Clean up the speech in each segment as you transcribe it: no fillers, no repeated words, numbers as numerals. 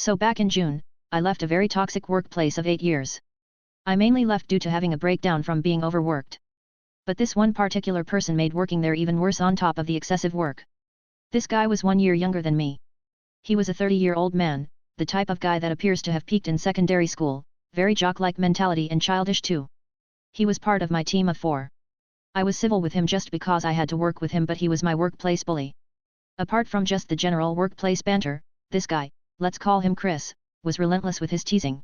So back in June, I left a very toxic workplace of 8 years. I mainly left due to having a breakdown from being overworked. But this one particular person made working there even worse on top of the excessive work. This guy was 1 year younger than me. He was a 30-year-old man, the type of guy that appears to have peaked in secondary school, very jock-like mentality and childish too. He was part of my team of 4. I was civil with him just because I had to work with him, but he was my workplace bully. Apart from just the general workplace banter, this guy, let's call him Chris, was relentless with his teasing.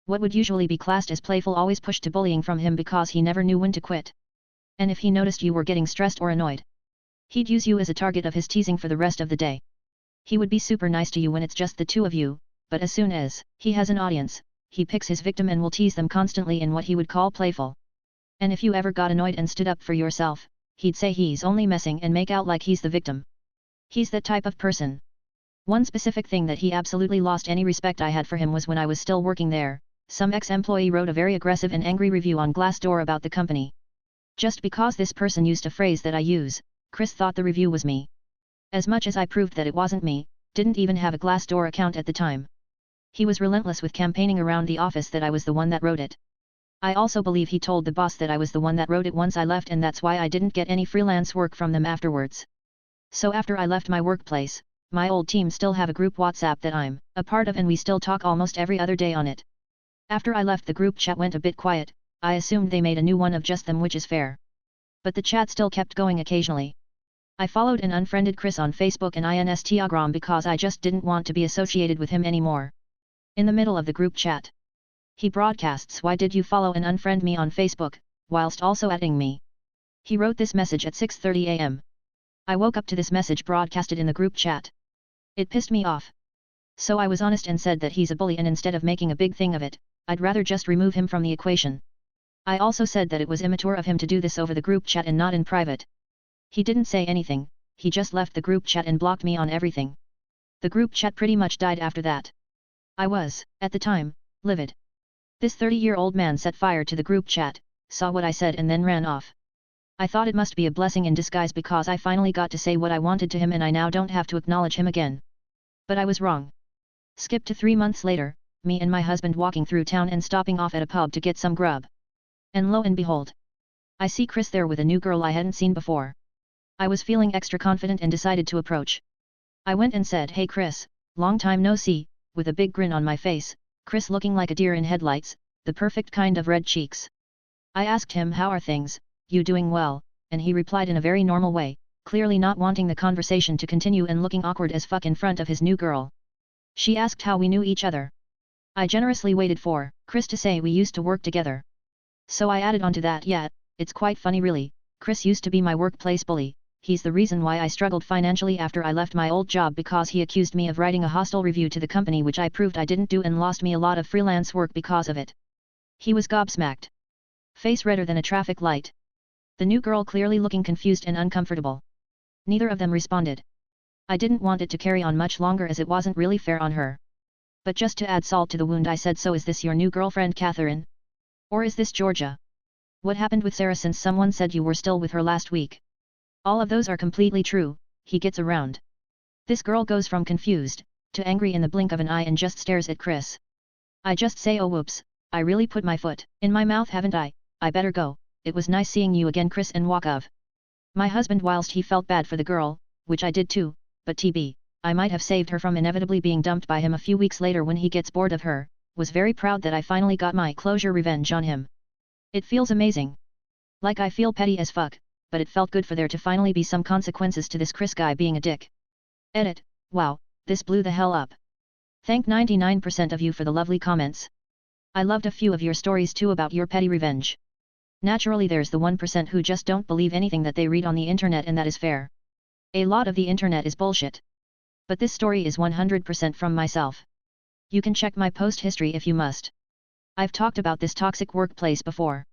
What would usually be classed as playful always pushed to bullying from him because he never knew when to quit. And if he noticed you were getting stressed or annoyed, he'd use you as a target of his teasing for the rest of the day. He would be super nice to you when it's just the two of you, but as soon as he has an audience, he picks his victim and will tease them constantly in what he would call playful. And if you ever got annoyed and stood up for yourself, he'd say he's only messing and make out like he's the victim. He's that type of person. One specific thing that he absolutely lost any respect I had for him was when I was still working there. Some ex-employee wrote a very aggressive and angry review on Glassdoor about the company. Just because this person used a phrase that I use, Chris thought the review was me. As much as I proved that it wasn't me, didn't even have a Glassdoor account at the time. He was relentless with campaigning around the office that I was the one that wrote it. I also believe he told the boss that I was the one that wrote it once I left, and that's why I didn't get any freelance work from them afterwards. So after I left my workplace, my old team still have a group WhatsApp that I'm a part of, and we still talk almost every other day on it. After I left, the group chat went a bit quiet. I assumed they made a new one of just them, which is fair. But the chat still kept going occasionally. I followed and unfriended Chris on Facebook and Instagram because I just didn't want to be associated with him anymore. In the middle of the group chat, he broadcasts, "Why did you follow and unfriend me on Facebook," whilst also adding me. He wrote this message at 6:30 am. I woke up to this message broadcasted in the group chat. It pissed me off. So I was honest and said that he's a bully, and instead of making a big thing of it, I'd rather just remove him from the equation. I also said that it was immature of him to do this over the group chat and not in private. He didn't say anything, he just left the group chat and blocked me on everything. The group chat pretty much died after that. I was, at the time, livid. This 30-year-old man set fire to the group chat, saw what I said and then ran off. I thought it must be a blessing in disguise because I finally got to say what I wanted to him and I now don't have to acknowledge him again. But I was wrong. Skip to 3 months later, me and my husband walking through town and stopping off at a pub to get some grub. And lo and behold, I see Chris there with a new girl I hadn't seen before. I was feeling extra confident and decided to approach. I went and said, "Hey Chris, long time no see," with a big grin on my face, Chris looking like a deer in headlights, the perfect kind of red cheeks. I asked him, "How are things, you doing well?" and he replied in a very normal way, clearly not wanting the conversation to continue and looking awkward as fuck in front of his new girl. She asked how we knew each other. I generously waited for Chris to say we used to work together. So I added on to that, "Yeah, it's quite funny really, Chris used to be my workplace bully. He's the reason why I struggled financially after I left my old job because he accused me of writing a hostile review to the company, which I proved I didn't do, and lost me a lot of freelance work because of it." He was gobsmacked. Face redder than a traffic light. The new girl clearly looking confused and uncomfortable. Neither of them responded. I didn't want it to carry on much longer as it wasn't really fair on her. But just to add salt to the wound, I said, "So is this your new girlfriend Catherine? Or is this Georgia? What happened with Sarah, since someone said you were still with her last week?" "All of those are completely true," he gets around. This girl goes from confused to angry in the blink of an eye and just stares at Chris. I just say, "Oh whoops, I really put my foot in my mouth, haven't I better go, it was nice seeing you again Chris," and walk off. My husband, whilst he felt bad for the girl, which I did too, but I might have saved her from inevitably being dumped by him a few weeks later when he gets bored of her, was very proud that I finally got my closure revenge on him. It feels amazing. Like I feel petty as fuck, but it felt good for there to finally be some consequences to this Chris guy being a dick. Edit, wow, this blew the hell up. Thank 99% of you for the lovely comments. I loved a few of your stories too about your petty revenge. Naturally there's the 1% who just don't believe anything that they read on the internet, and that is fair. A lot of the internet is bullshit. But this story is 100% from myself. You can check my post history if you must. I've talked about this toxic workplace before.